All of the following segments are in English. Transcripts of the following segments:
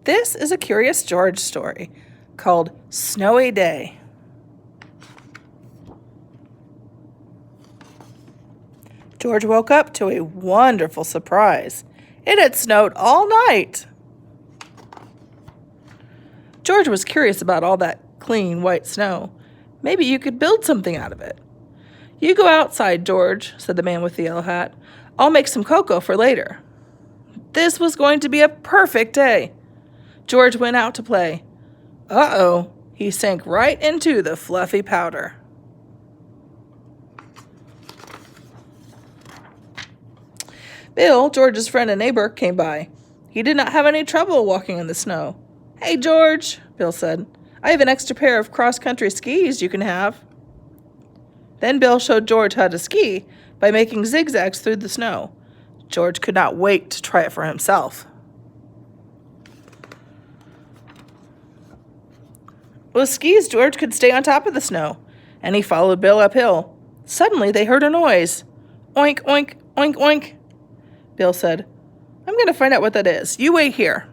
This is a Curious George story called Snowy Day. George woke up to a wonderful surprise. It had snowed all night. George was curious about all that clean white snow. Maybe you could build something out of it. You go outside, George, said the man with the yellow hat. I'll make some cocoa for later. This was going to be a perfect day. George went out to play. Uh-oh, he sank right into the fluffy powder. Bill, George's friend and neighbor, came by. He did not have any trouble walking in the snow. Hey, George, Bill said, I have an extra pair of cross-country skis you can have. Then Bill showed George how to ski by making zigzags through the snow. George could not wait to try it for himself. With skis, George could stay on top of the snow, and he followed Bill uphill. Suddenly, they heard a noise. Oink, oink, oink, oink. Bill said, I'm going to find out what that is. You wait here.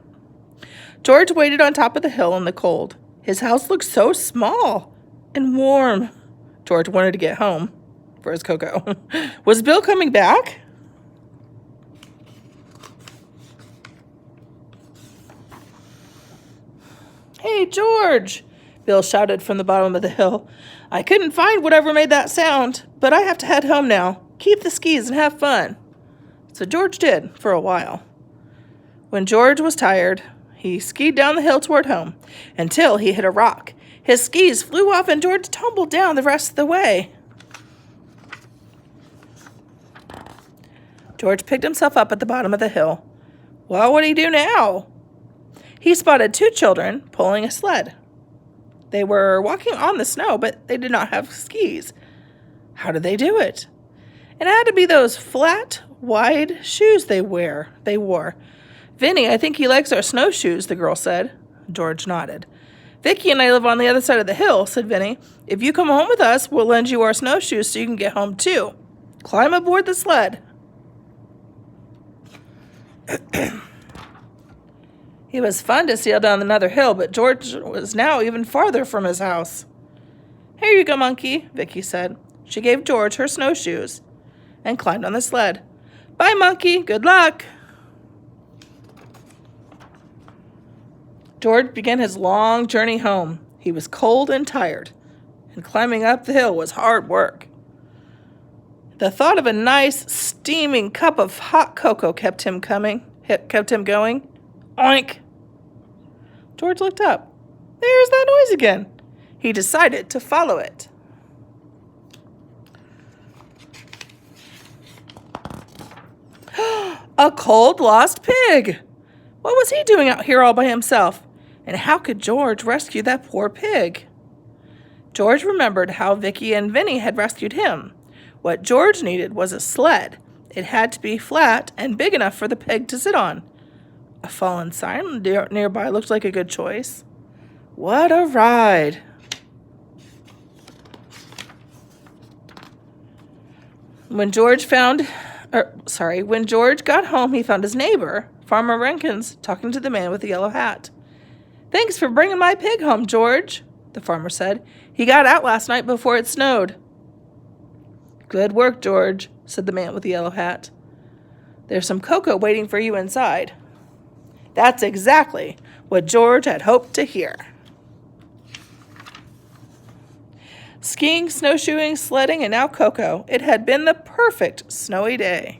George waited on top of the hill in the cold. His house looked so small and warm. George wanted to get home for his cocoa. Was Bill coming back? Hey, George, Bill shouted from the bottom of the hill. I couldn't find whatever made that sound, but I have to head home now. Keep the skis and have fun. So George did for a while. When George was tired, he skied down the hill toward home until he hit a rock. His skis flew off and George tumbled down the rest of the way. George picked himself up at the bottom of the hill. What would he do now? He spotted two children pulling a sled. They were walking on the snow, but they did not have skis. How did they do it? It had to be those flat, wide shoes they wore. Vinny, I think he likes our snowshoes, the girl said. George nodded. Vicky and I live on the other side of the hill, said Vinny. If you come home with us, we'll lend you our snowshoes so you can get home too. Climb aboard the sled. It was fun to sail down another hill, but George was now even farther from his house. Here you go, monkey, Vicky said. She gave George her snowshoes and climbed on the sled. Bye, monkey. Good luck. George began his long journey home. He was cold and tired, and climbing up the hill was hard work. The thought of a nice, steaming cup of hot cocoa kept him going. Oink! George looked up. There's that noise again. He decided to follow it. A cold, lost pig! What was he doing out here all by himself? And how could George rescue that poor pig? George remembered how Vicky and Vinny had rescued him. What George needed was a sled. It had to be flat and big enough for the pig to sit on. A fallen sign nearby looked like a good choice. What a ride! When George got home, he found his neighbor, Farmer Rankins, talking to the man with the yellow hat. Thanks for bringing my pig home, George, the farmer said. He got out last night before it snowed. Good work, George, said the man with the yellow hat. There's some cocoa waiting for you inside. That's exactly what George had hoped to hear. Skiing, snowshoeing, sledding, and now cocoa. It had been the perfect snowy day.